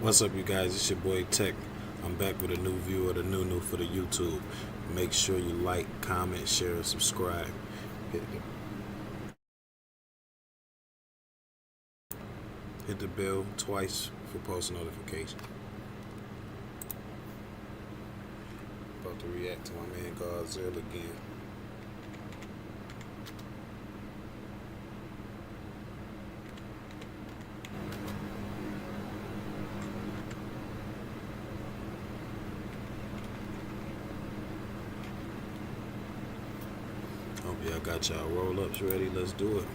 What's up, you guys? It's your boy Tech. I'm back with a new view of the new for the YouTube. Make sure you like, comment, share, and subscribe. Hit the bell twice for post notifications. About to react to my man Godzilla again. Hope y'all got y'all roll-ups ready. Let's do it.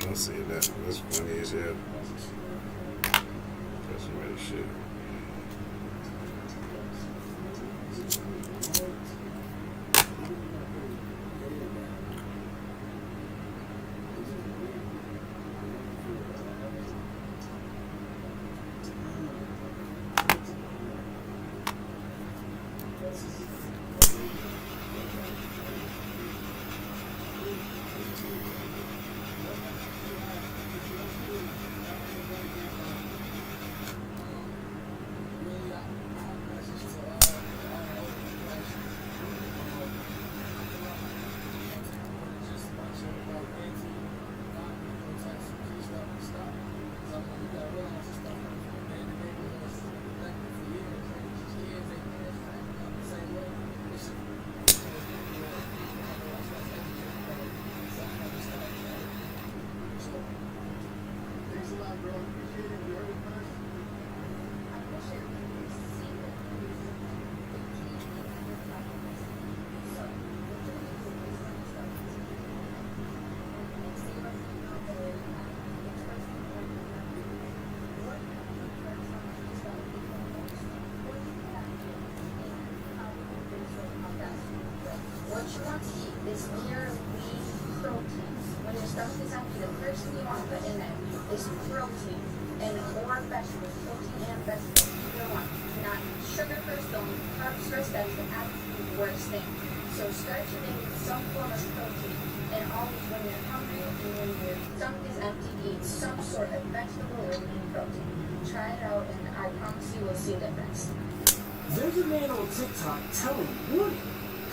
I'll see that. That's funny as hell. That's some real shit. What you want to eat is pure wheat protein. When your stomach is empty, the first thing you want to put in there is protein and or vegetables, protein and vegetables, either one. Not sugar first only, carbs first, that is the absolute worst thing. So start your day with some form of protein, and always when you're hungry and when your stomach is empty, eat some sort of vegetable or lean protein. Try it out, and I promise you will see a difference. There's a man on TikTok warning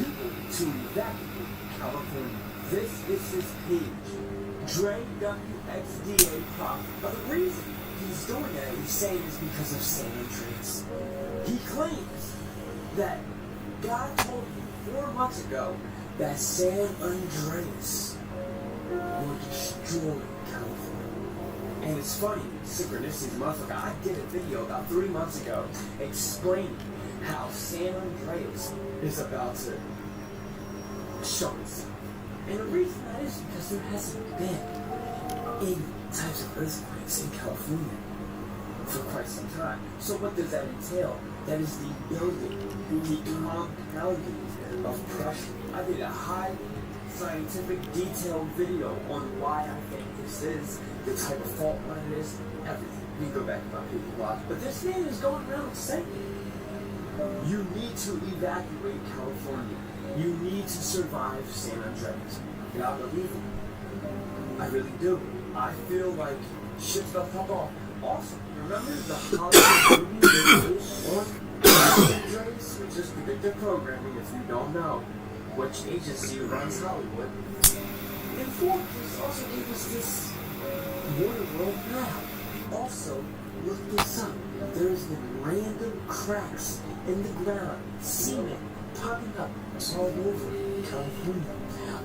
people to evacuate California. This is his page, Dre WXDA Prop. But the reason he's doing that, he's saying, is because of San Andreas. He claims that God told him 4 months ago that San Andreas will destroy California. And it's funny, synchronicities, motherfucker. I did a video about 3 months ago explaining how San Andreas is about to show us. And the reason that is because there hasn't been any types of earthquakes in California for quite some time. So what does that entail? That is the building, the compounding of pressure. I did a high scientific detailed video on why I think this is, the type of fault line it is, everything. You can go back to my people watch. But this man is going around saying, you need to evacuate California. You need to survive San Andreas. And I believe him. I really do. I feel like shit's gonna pop off. Also, remember the Hollywood movie that is on San Andreas? Which is predictive programming, if you don't know which agency runs Hollywood. And fourth, this also gave us this Water World map. Also, look this up. There's been random cracks in the ground, cement popping up all over California.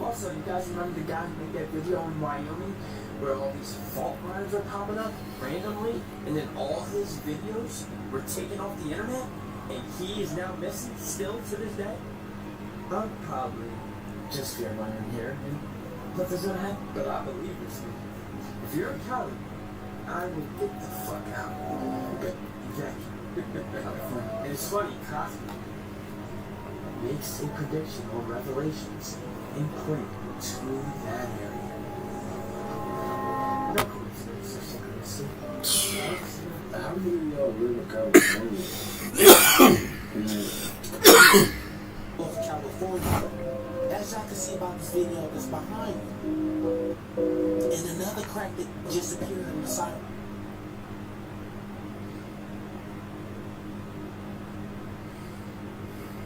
Also, you guys remember the guy who made that video in Wyoming where all these fault lines are popping up randomly, and then all his videos were taken off the internet, and he is now missing still to this day? I'm probably just fear-mongering here, and nothing's gonna happen, but I believe this. If you're in Cali, I will get the fuck out. Okay, exactly. And it's funny, Cosby makes a prediction on Revelations and put it to that area. No coincidence or synchronicity. How many of y'all live in California? Of California. As y'all can see about this video that's behind me. And another crack that just appeared on the side.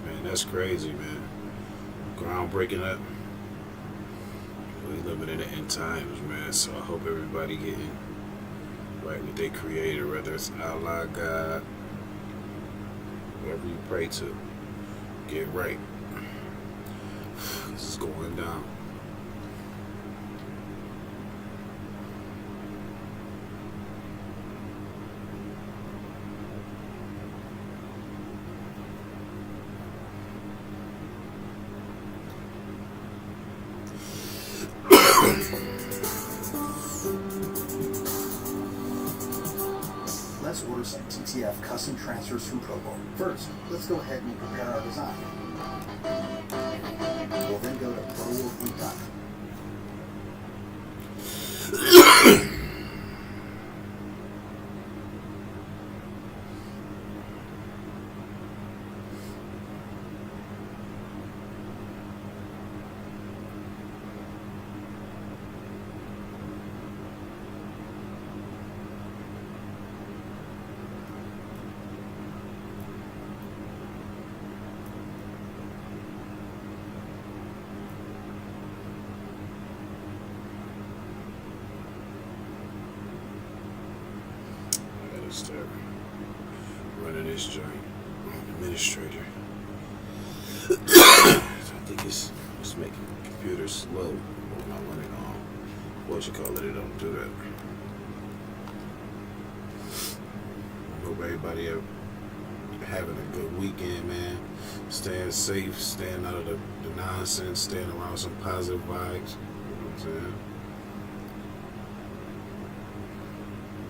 Man, that's crazy, man. Groundbreaking up. We living in the end times, man. So I hope everybody getting right with their creator, whether it's Allah, God, whoever you pray to, get right. This is going down. Let's order some TTF custom transfers from Provo. First, let's go ahead and prepare our design. We'll then go to ProWorldGroup.com. Start running this joint. Administrator. I think it's making the computer slow when I run it on. What you call it? It don't do that. Hope everybody having a good weekend, man. Staying safe, staying out of the nonsense, staying around some positive vibes. You know what I'm saying?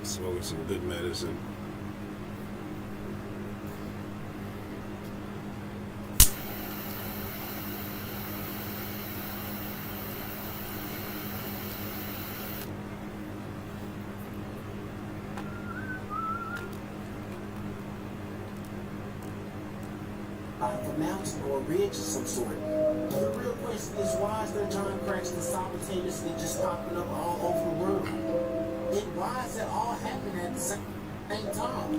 Smoking some good medicine. mountain or a ridge of some sort. The real question is, why is there giant cracks that simultaneously just popping up all over the world? And why is it all happening at the same time?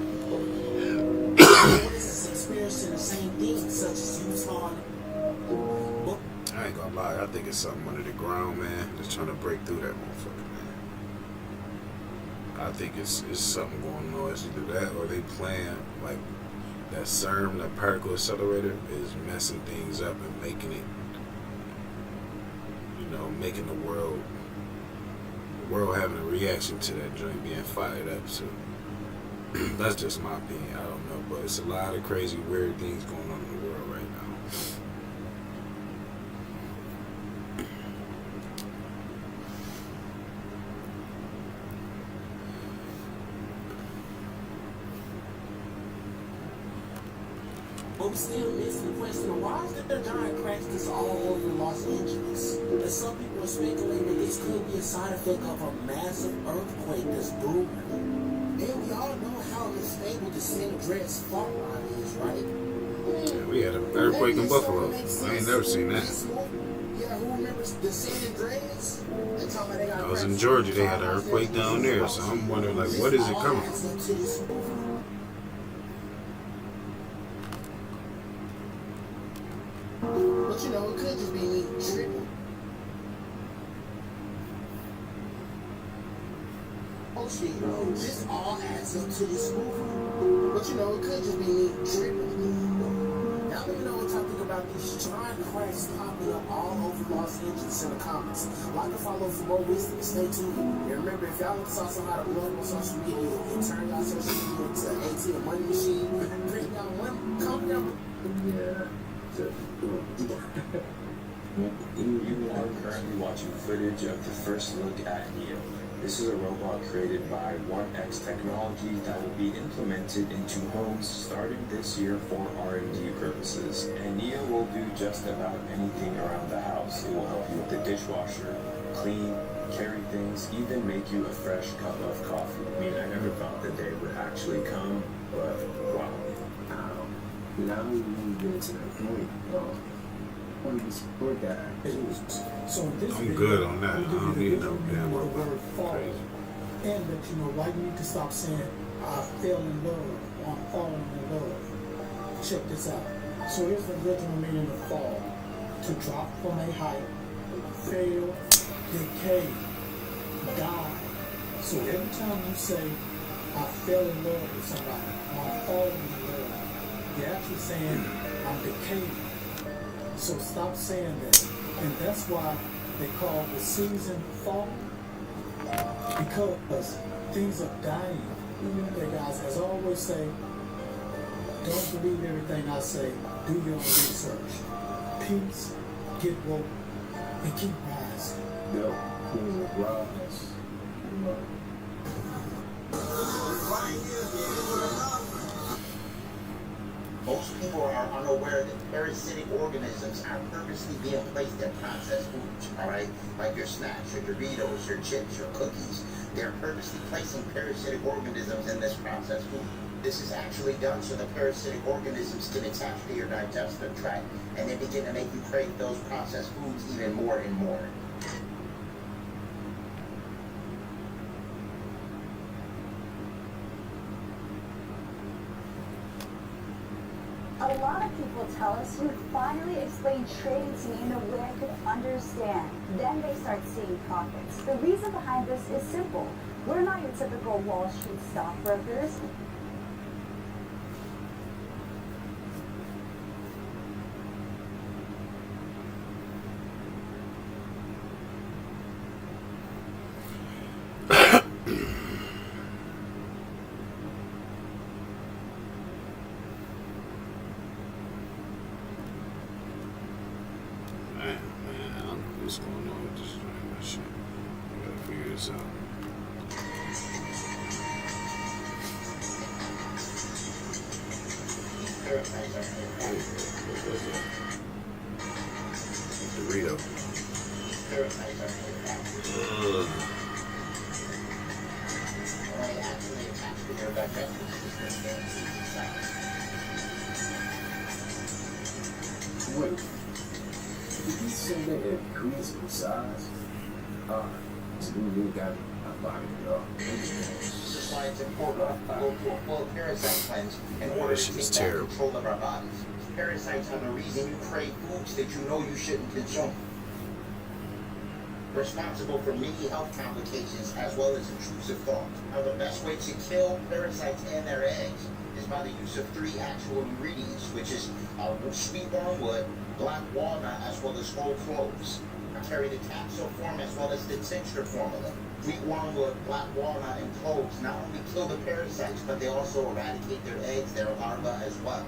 What is this experiencing the same things, such as Utah? I ain't gonna lie, I think it's something under the ground, man. Just trying to break through that motherfucker, man. I think it's something going on. It's either that or they playing like that CERN, that particle accelerator, is messing things up and making it, making the world having a reaction to that joint being fired up. So that's just my opinion. I don't know, but it's a lot of crazy, weird things going on in the world right now. But we still missing the question of why is there giant cracks that's all over Los Angeles? And some people are speculating that this could be a side effect of a massive earthquake that's brewing. And we all know how unstable the San Andreas fault line is, right? Yeah, we had an earthquake in Buffalo. I ain't never seen that. Yeah, who remembers the San Andreas? I was in Georgia. They had an earthquake down there, so I'm wondering, like, what is it coming from? But it could just be me tripping. Oh shit, this all adds up to this movie. But it could just be me tripping. Now let me know what y'all think about these giant cracks popping up all over Los Angeles in the comments. Like and follow for more wisdom. Stay tuned. And remember, if y'all want to saw how to blow up on social media and turn y'all social media into an ATM money machine, bring y'all one, comment down. Yeah. You are currently watching footage of the first look at Neo. This is a robot created by 1X Technology that will be implemented into homes starting this year for R&D purposes. And Neo will do just about anything around the house. It will help you with the dishwasher, clean, carry things, even make you a fresh cup of coffee. I mean, I never thought the day would actually come, but wow. Now we get to that point. I want to support that. So in this I'm good on that. I don't need no damn word fall. crazy. And let you know why you need to stop saying I fell in love or I'm falling in love. Check this out. So here's the original meaning of fall: to drop from a height, fail, decay, die. So every time you say I fell in love with somebody or I'm falling in love, you're actually saying I'm decaying. So stop saying that. And that's why they call the season fall, because things are dying. Okay, guys, as I always say, don't believe everything I say. Do your own research. Peace, get woke, and keep rising. Yo, rise. Most people are unaware that parasitic organisms are purposely being placed in processed foods, alright? Like your snacks, your Doritos, your chips, your cookies. They're purposely placing parasitic organisms in this processed food. This is actually done so the parasitic organisms can attach to your digestive tract and they begin to make you crave those processed foods even more and more. A lot of people tell us you finally explain trading to me in a way I could understand. Then they start seeing profits. The reason behind this is simple. We're not your typical Wall Street stockbrokers. What's going on with this shit? I gotta figure this out. Dorito. Wait, did you say they increased in size? So we really got a body, y'all. This is why it's important to go through a full parasite cleanse in order to take back control of our bodies. Parasites are the reason you crave foods that you know you shouldn't consume. Responsible for many health complications as well as intrusive thought. Now, the best way to kill parasites and their eggs is by the use of 3 actual ingredients, which is sweet wormwood, black walnut, as well as whole cloves. I carry the capsule form as well as the tincture formula. Sweet wormwood, black walnut, and cloves not only kill the parasites, but they also eradicate their eggs, their larvae as well.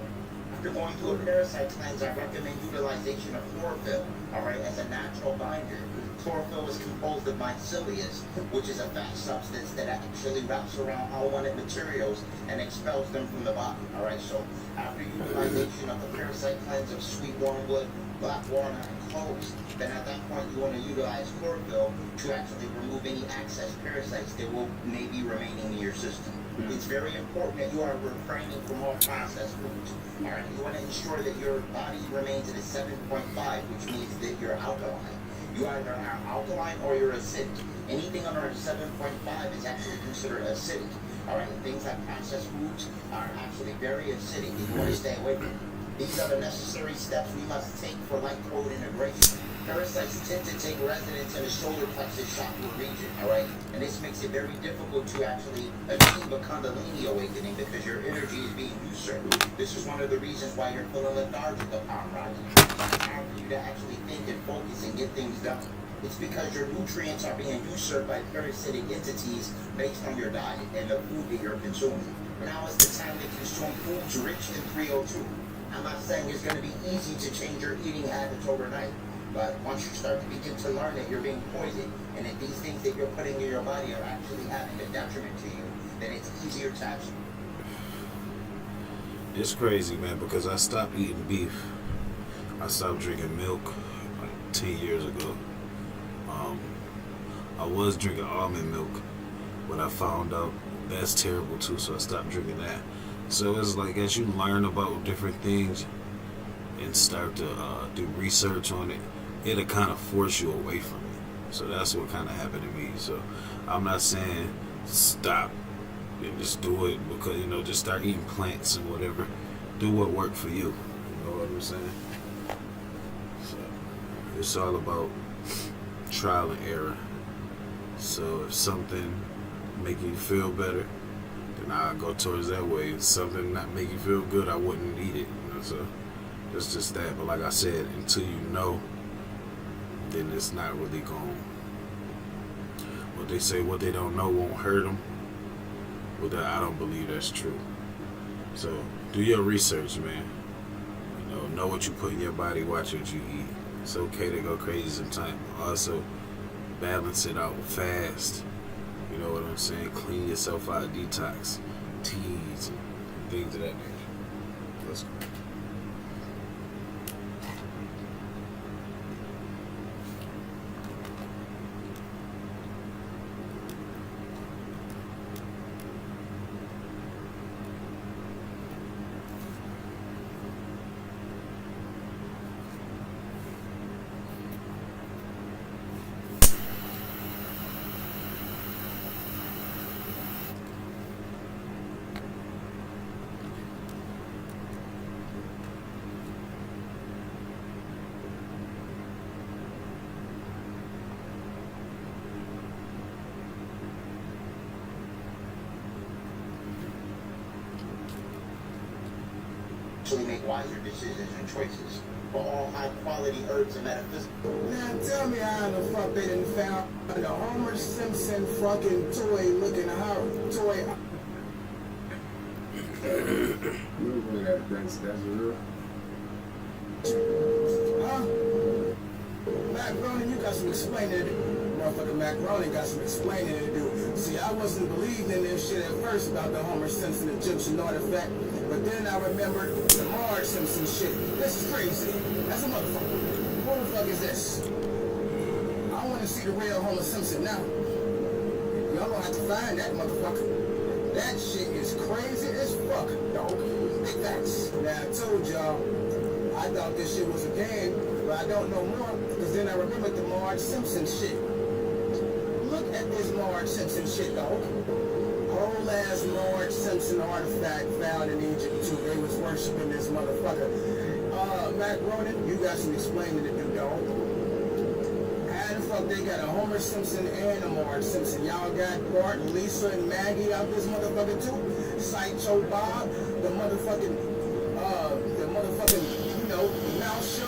After going through a parasite cleanse, I recommend utilization of chlorophyll, as a natural binder. Chlorophyll is composed of mycelium, which is a fat substance that actually wraps around unwanted materials and expels them from the body. So after utilization of the parasite cleanse of sweet wormwood, black walnut, and cloves, then at that point you want to utilize chlorophyll to actually remove any excess parasites that will maybe remaining in your system. It's very important that you are refraining from all processed foods. You want to ensure that your body remains at a 7.5, which means that you're alkaline. You either are alkaline or you're acidic. Anything under a 7.5 is actually considered acidic. Things like processed foods are actually very acidic, and you want to stay away from them. These are the necessary steps we must take for light code integration. Parasites tend to take residence in the solar plexus chakra region, and this makes it very difficult to actually achieve a Kundalini awakening because your energy is being usurped. This is one of the reasons why you're feeling lethargic upon rising. It's time for you to actually think and focus and get things done. It's because your nutrients are being usurped by parasitic entities based on your diet and the food that you're consuming. Now is the time to consume foods rich in 302. I'm not saying it's going to be easy to change your eating habits overnight, but once you start to begin to learn that you're being poisoned and that these things that you're putting in your body are actually having a detriment to you, then it's easier to actually. It's crazy, man, because I stopped eating beef. I stopped drinking milk like 10 years ago. I was drinking almond milk, but I found out that's terrible too, so I stopped drinking that. So it's like as you learn about different things and start to do research on it, it'll kind of force you away from it. So that's what kind of happened to me. So I'm not saying stop and just do it because, just start eating plants and whatever. Do what worked for you. You know what I'm saying? So it's all about trial and error. So if something make you feel better, then I'll go towards that way. If something not make you feel good, I wouldn't eat it. So it's just that. But like I said, until you know, then it's not really going. What they say, what they don't know won't hurt them. Well, that I don't believe that's true. So do your research, man. Know what you put in your body. Watch what you eat. It's okay to go crazy sometimes. Also, balance it out fast. You know what I'm saying? Clean yourself out, detox, teas, and things of that nature. Let's go. Make wiser decisions and choices for all high quality herbs and metaphysics. Now tell me how the fuck they done found the Homer Simpson fucking toy looking toy. You really gotta think that's real. Huh? Macaroni, you got some explaining to do. Motherfucking Macaroni got some explaining to do. See, I wasn't believing in this shit at first about the Homer Simpson Egyptian artifact, but then I remembered the Marge Simpson shit. This is crazy. That's a motherfucker. Who the fuck is this? I want to see the real Homer Simpson now. Y'all gonna have to find that motherfucker. That shit is crazy as fuck, dog. Facts. Now I told y'all, I thought this shit was a game, but I don't know more, because then I remembered the Marge Simpson shit. Look at this Marge Simpson shit, dog. Whole ass Marge Simpson artifact found in Egypt too. They was worshiping this motherfucker. Mac Ronan, you got some explaining to do, dog. How the fuck they got a Homer Simpson and a Marge Simpson? Y'all got Bart and Lisa and Maggie out this motherfucker too? Sideshow Bob, the motherfucking, you know, mouse show.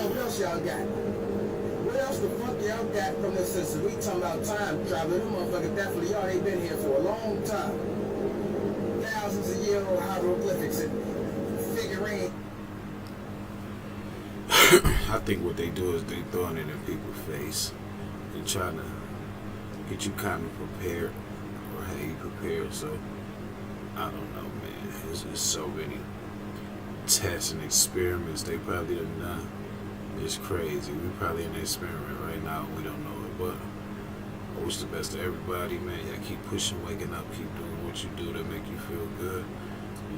What else y'all got? What else the fuck y'all got from the Simpsons? We talking about time travel. Them motherfuckers definitely y'all ain't been here for a long time. Thousands of year old hieroglyphics and figurines. I think what they do is they throwing it in people's face and trying to get you kind of prepared or have you prepared. So I don't know, man. There's just so many tests and experiments they probably done. It's crazy. We're probably in an experiment right now. We don't know it, but I wish the best to everybody, man. Y'all keep pushing, waking up, keep doing what you do to make you feel good.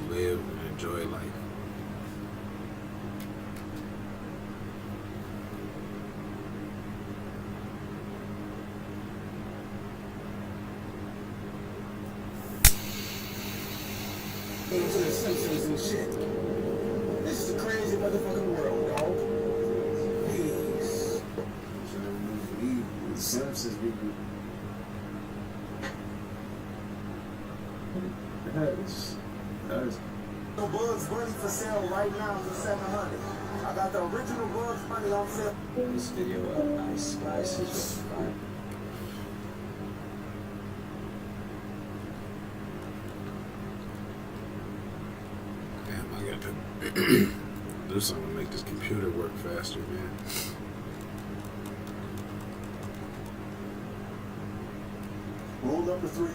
Live and enjoy life. Into the Simpsons and shit. This is a crazy motherfucking world, dog. Peace. The Simpsons people. That is. Bugs Bunny for sale right now for $700. I got the original Bugs Bunny on sale. This video of Ice Spice is just fire. Damn, I got to do something to make this computer work faster, man. Rule number 3.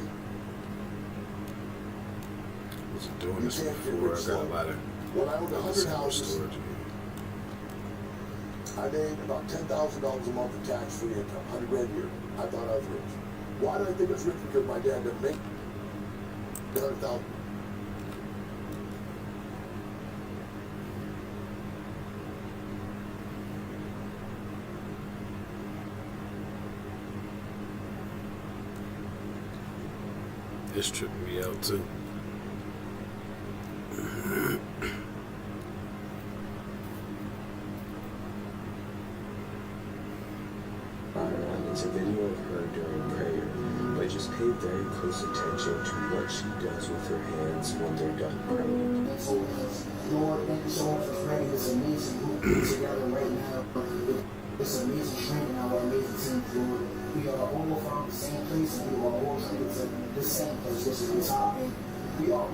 I wasn't doing this before. I got a lot of When I owned 100 houses, storage. I made about $10,000 a month in tax-free income, 100 grand a year. I thought I was rich. Why did I think I was rich? Because my dad didn't make $100,000. It's tripping me out too. It's a video of her during prayer, but just pay very close attention to what she does with her hands when they're done praying. Lord, thank you so much for creating this amazing group together right now. This amazing training, our amazing team, Lord. We are all from the same place, and we are all treated to the same place, which is the top. And we all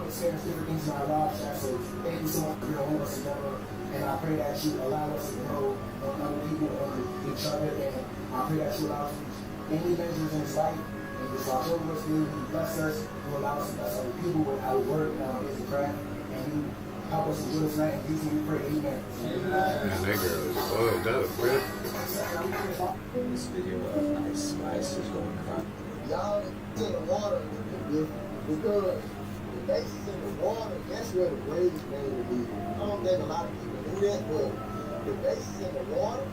experience different things in our lives, so thank you so much for holding us together. And I pray that you allow us to grow other people and each other. And I pray that you allow us any adventures in this life. And just watch over us, you bless us. You allow us to bless other people with our work and our business craft. And you help us enjoy this night. And these we pray, amen. Man, that girl is bugged up, bro. This video of Ice Spice is going viral. Y'all to the water because the bases in the water, that's where the graves made to be. I don't think a lot of people knew that, but the bases in the water,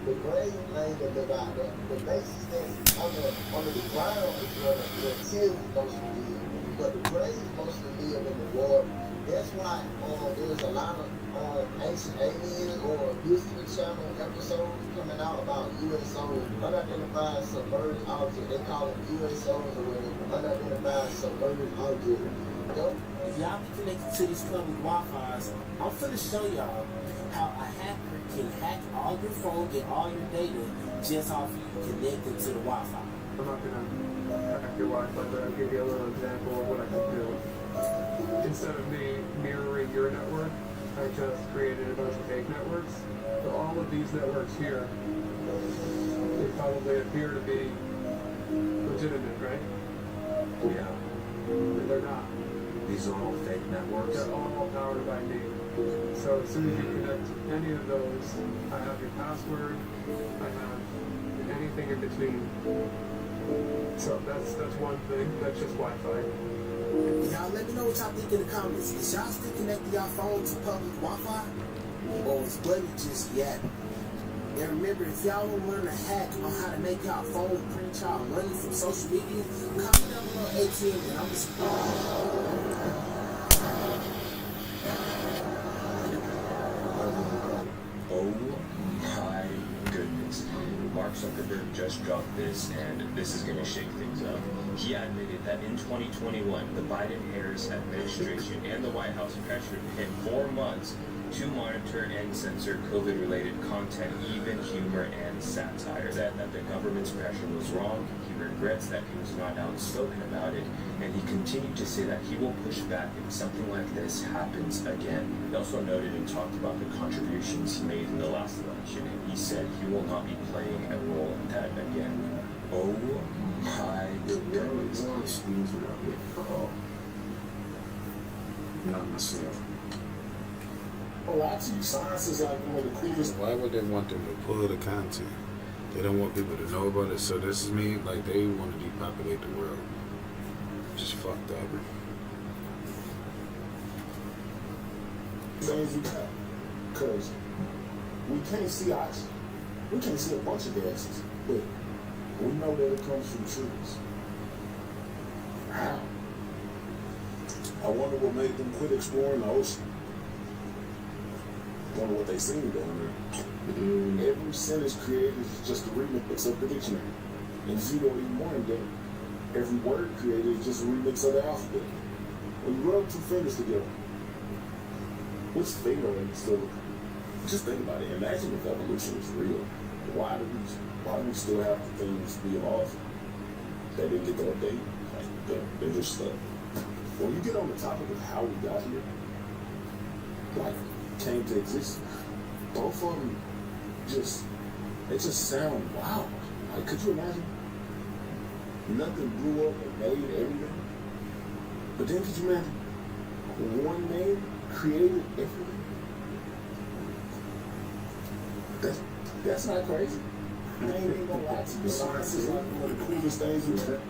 the grave laid that live out there. The bases that's under the ground is where the tears supposed to live. But the graves mostly live in the water. That's why there's a lot of ancient aliens or History Channel episodes coming out about USOs, unidentified submerged objects. They call them USOs or whatever, unidentified submerged objects. If y'all be connected to these public Wi-Fi's, I'm finna show y'all how a hacker can hack all your phone, get all your data just off you connected to the Wi-Fi. I'm not gonna hack your Wi-Fi, but I'll give you a little example of what I can do. Instead of me mirroring your network, I just created a bunch of fake networks. So all of these networks here, they probably appear to be legitimate, right? Yeah. But they're not. These are all fake networks. They're all powered by me. So as soon as you connect to any of those, I have your password, I have anything in between. So that's one thing. That's just Wi-Fi. Y'all let me know what y'all think in the comments. Is y'all still connecting y'all phone to public Wi-Fi? or was Buddy just yapping? And remember, if y'all don't learn to hack on how to make y'all phone print y'all money from social media, comment down below ATM and I'm just Oh my goodness. Mark Zuckerberg just dropped this, and this is going to shake things up. He admitted that in 2021, the Biden-Harris administration and the White House pressured him for months to monitor and censor COVID-related content, even humor and satire. That the government's pressure was wrong. He regrets that he was not outspoken about it, and he continued to say that he will push back if something like this happens again. He also noted and talked about the contributions he made in the last election, and he said he will not be playing a role in that again. Oh my goodness. Not myself. Oh, actually, science is like one of the coolest. Why would they want them to pull the content? They don't want people to know about it. So this is me, like they want to depopulate the world. Just fucked up. Things we got. Because we can't see oxygen. We can't see a bunch of gases. But we know that it comes from trees. How? I wonder what made them quit exploring the ocean. Wonder what they seen down there. Every sentence created is just a remix of the dictionary. And if you don't even mind that, every word created is just a remix of the alphabet. When you rub two fingers together, which finger are you still? Just think about it. Imagine if evolution is real. Why do we still have the things we evolved? They didn't get the update. Like they're just stuck. When you get on the topic of how we got here, like came to exist, both of them just sound wild. Like, could you imagine? Nothing blew up and made everything. But then could you imagine one name created everything? That's not crazy. I ain't even gonna lie to you. Science is like one of the coolest things we've done.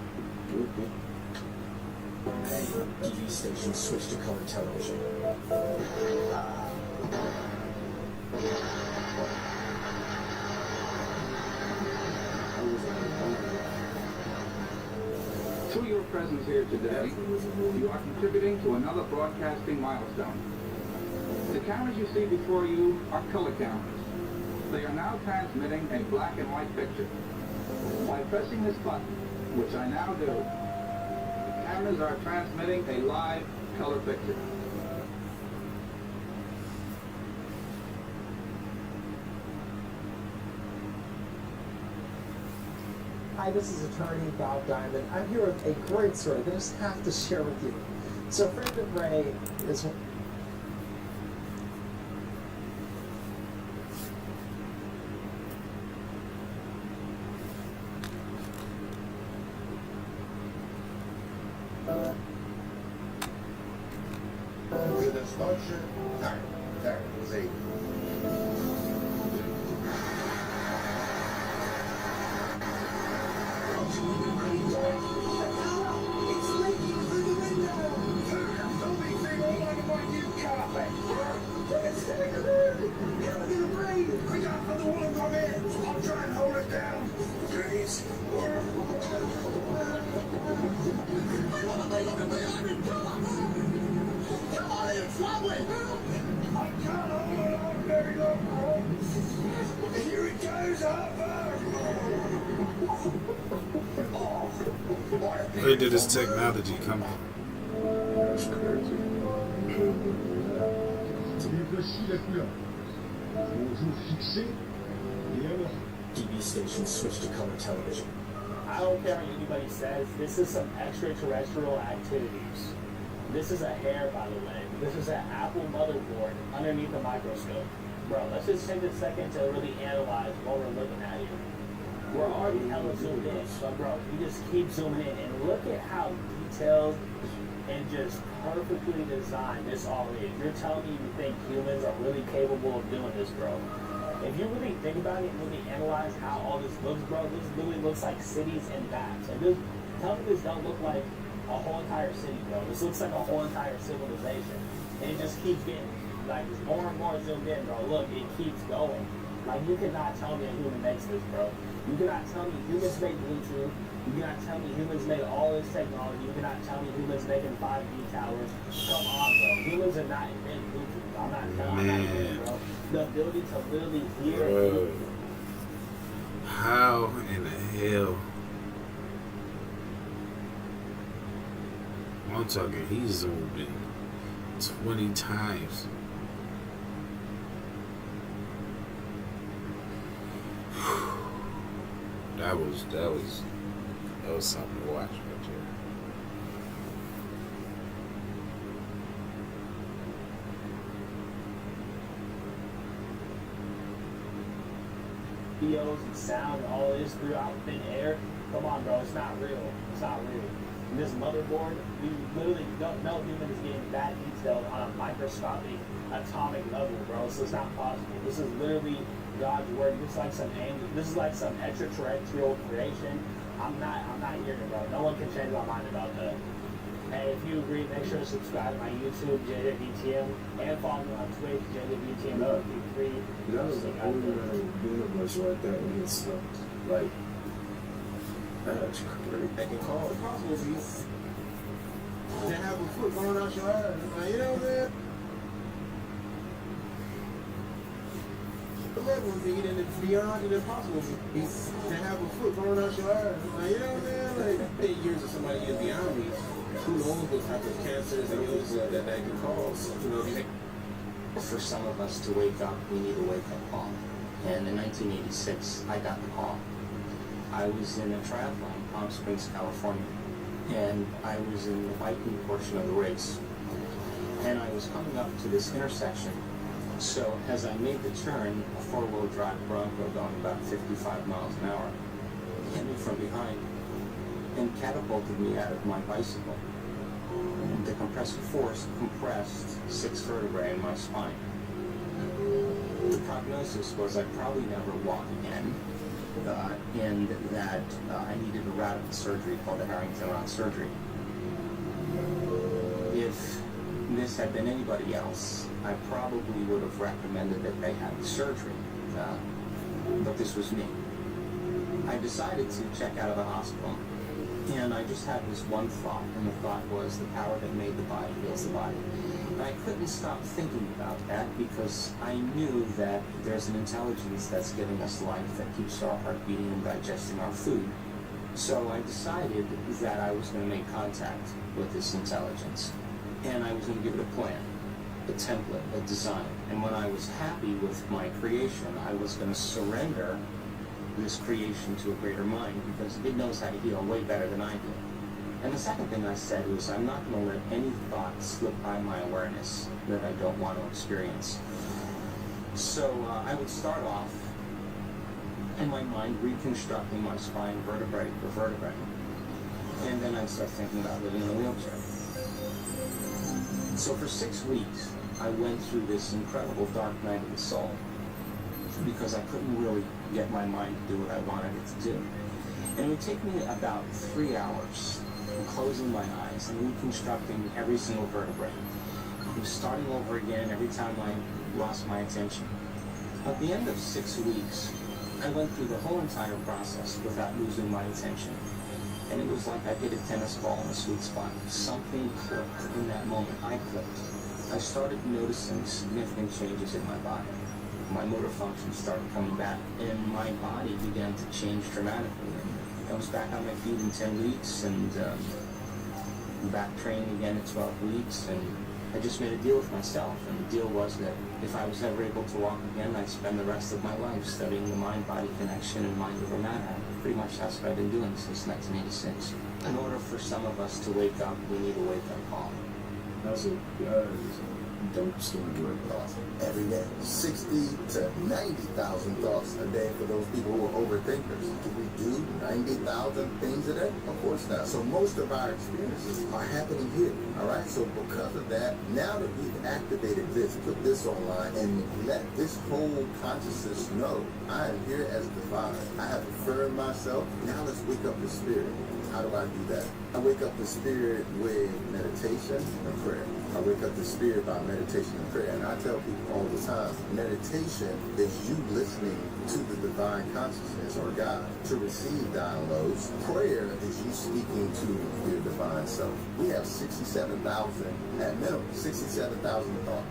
TV station switch to color television. Through your presence here today, you are contributing to another broadcasting milestone. The cameras you see before you are color cameras. They are now transmitting a black and white picture. By pressing this button, which I now do, the cameras are transmitting a live color picture. Hi, this is attorney Bob Diamond. I'm here with a great story that I just have to share with you. So, Brandon Ray is... Where did this technology come from? That's crazy. TV station switch to color television. I don't care what anybody says, this is some extraterrestrial activities. This is a hair, by the way. This is an Apple motherboard underneath a microscope. Bro, let's just take a second to really analyze what we're looking at here. We're already hella zoomed in, but bro, you just keep zooming in and look at how detailed and just perfectly designed this all is. You're telling me you think humans are really capable of doing this, bro. If you really think about it and really analyze how all this looks, bro, this literally looks like cities and bats. And this, tell me this don't look like a whole entire city, bro. This looks like a whole entire civilization. And it just keeps getting like just more and more zoomed in, bro. Look, it keeps going. Like, you cannot tell me a human makes this, bro. You cannot tell me humans make Bluetooth. You cannot tell me humans made all this technology. You cannot tell me humans making 5G towers. Come on, bro. Humans are not inventing Bluetooth. I'm not telling you, bro. The ability to literally hear. Bro. How in the hell? I'm talking, he zoomed in 20 times. That was something to watch right there. Videos and sound and all this throughout thin air. Come on, bro. It's not real. It's not real. And this motherboard, we literally don't know humans getting that detailed on a microscopic, atomic level, bro. So it's not possible. This is literally God's word. This is like some angel. This is like some extraterrestrial creation. I'm not hearing it, bro. No one can change my mind about that. And if you agree, make sure to subscribe to my YouTube, JWBTM, and follow me on Twitch, JWBTM. That was the only universe right there when it's smoked. Like, that's crazy. Making calls. It's possible for you to have a foot going out your ass. Like, you know what I'm saying? The level of being and it's beyond and impossible for you to have a foot going out your ass. Like, you know what I'm saying? Like, 8 years of somebody getting beyond me. Who knows what type of cancers and illnesses that can cause? You know, For some of us to wake up, we need a wake-up call. And in 1986, I got the call. I was in a triathlon in Palm Springs, California, and I was in the biking portion of the race. And I was coming up to this intersection. So as I made the turn, a four-wheel drive Bronco going about 55 miles an hour hit me from behind and catapulted me out of my bicycle. The compressive force compressed 6 vertebrae in my spine. The prognosis was I'd probably never walk again, and that I needed a radical surgery called a Harrington rod surgery. If this had been anybody else, I probably would have recommended that they have the surgery, but this was me. I decided to check out of the hospital. And I just had this one thought, and the thought was the power that made the body heals the body. And I couldn't stop thinking about that because I knew that there's an intelligence that's giving us life that keeps our heart beating and digesting our food. So I decided that I was going to make contact with this intelligence. And I was going to give it a plan, a template, a design. And when I was happy with my creation, I was going to surrender this creation to a greater mind because it knows how to heal way better than I do. And the second thing I said was I'm not going to let any thought slip by my awareness that I don't want to experience. So I would start off in my mind reconstructing my spine vertebrae per vertebrae. And then I'd start thinking about living in a wheelchair. So for 6 weeks, I went through this incredible dark night of the soul because I couldn't really get my mind to do what I wanted it to do. And it would take me about 3 hours of closing my eyes and reconstructing every single vertebrae. And starting over again every time I lost my attention. At the end of 6 weeks, I went through the whole entire process without losing my attention. And it was like I hit a tennis ball in a sweet spot. Something clicked in that moment. I clicked. I started noticing significant changes in my body. My motor function started coming back, and my body began to change dramatically. I was back on my feet in 10 weeks, and back training again at 12 weeks, and I just made a deal with myself, and the deal was that if I was ever able to walk again, I'd spend the rest of my life studying the mind-body connection and mind over matter. Pretty much that's what I've been doing since 1986. In order for some of us to wake up, we need a wake-up call. That's a dope story right thoughts every day. 60 to 90,000 thoughts a day for those people who are overthinkers. Do we do 90,000 things a day? Of course not. So most of our experiences are happening here. All right. So because of that, now that we've activated this, put this online, and let this whole consciousness know I am here as divine. I have affirmed myself. Now let's wake up the spirit. How do I do that? I wake up the spirit with meditation and prayer. I wake up the spirit by meditation and prayer. And I tell people all the time, meditation is you listening to the divine consciousness or God to receive downloads. Prayer is you speaking to your divine self. We have 67,000, at minimum, 67,000 thoughts.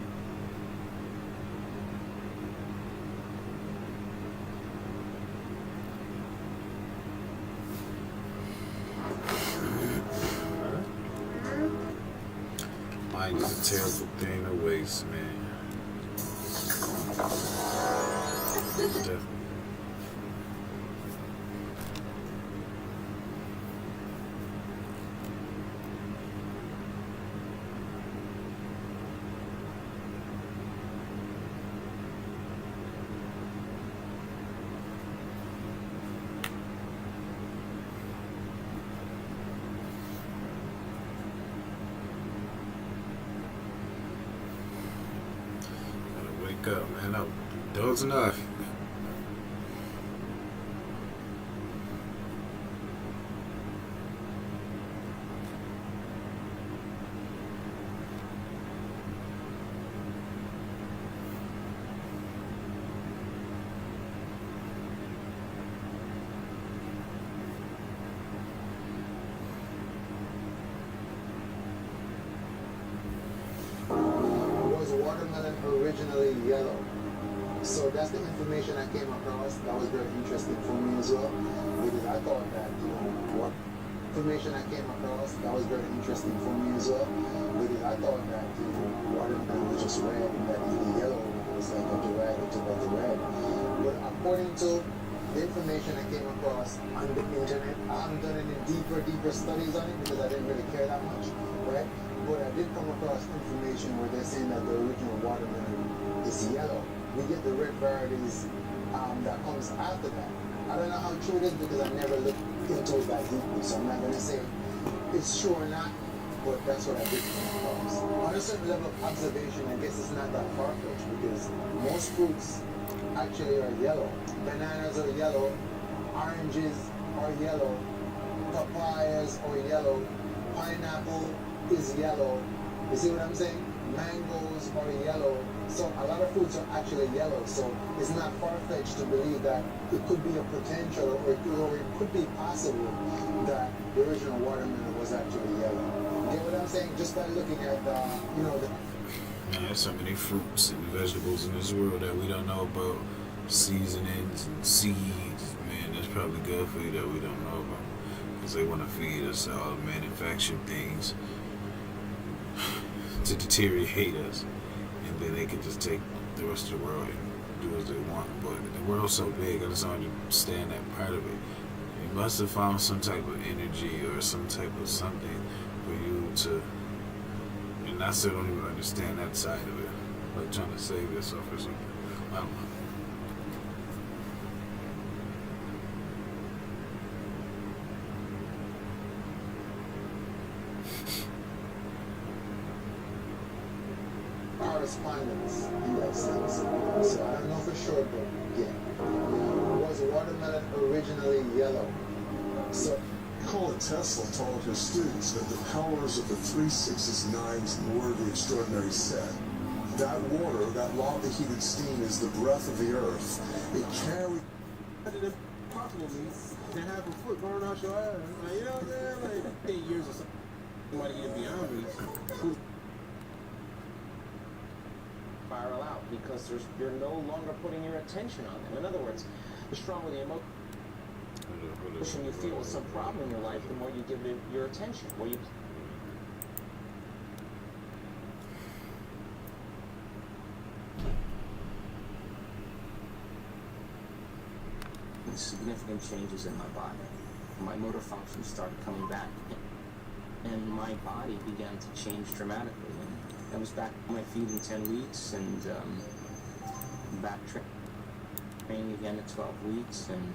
Mind is a terrible thing to waste, man. Definitely. Wake up, man. I'm dozing off. Was watermelon originally yellow? So that's the information I came across. That was very interesting for me as well, because I thought that, what information I came across, that was very interesting for me as well, because I thought that, watermelon was just red and that the yellow was like a derivative of the red. But according to the information I came across on the internet, I haven't done any deeper studies on it because I didn't really care that much, right? But I did come across information where they're saying that the original watermelon is yellow. We get the red varieties that comes after that. I don't know how true it is because I never looked into it that deeply, so I'm not going to say it's true or not, but that's what I did come across. On a certain level of observation, I guess it's not that far-fetched because most fruits actually are yellow. Bananas are yellow, oranges are yellow, papayas are yellow, pineapple is yellow. You see what I'm saying? Mangoes are yellow. So a lot of fruits are actually yellow. So it's not far-fetched to believe that it could be a potential or it could be possible that the original watermelon was actually yellow. You get what I'm saying? Just by looking at the Man, there's so many fruits and vegetables in this world that we don't know about. Seasonings and seeds. Man, that's probably good for you that we don't know about. Because they want to feed us all manufactured things to deteriorate us. And then they can just take the rest of the world and do as they want. But the world's so big, I just don't understand that part of it. You must have found some type of energy or some type of something for you to, and I still don't even understand that side of it. Like trying to save yourself or something. I don't know. correspondence in that sense. So I don't know for sure, but yeah. Was watermelon originally yellow? So Nikola Tesla told his students that the powers of the 3, 6s, 9s were the extraordinary set. That water, that lava-heated steam, is the breath of the earth. It carries... Possible means to have a foot growing out your ass. Like, you know what I'm saying? Like 8 years or something. Somebody get beyond me. Spiral out because you're no longer putting your attention on them. In other words, the stronger the emotion you feel with some problem in your life, the more you give it your attention. Where you significant changes in my body. My motor function started coming back, and my body began to change dramatically. And I was back on my feet in 10 weeks, and back training again at 12 weeks, and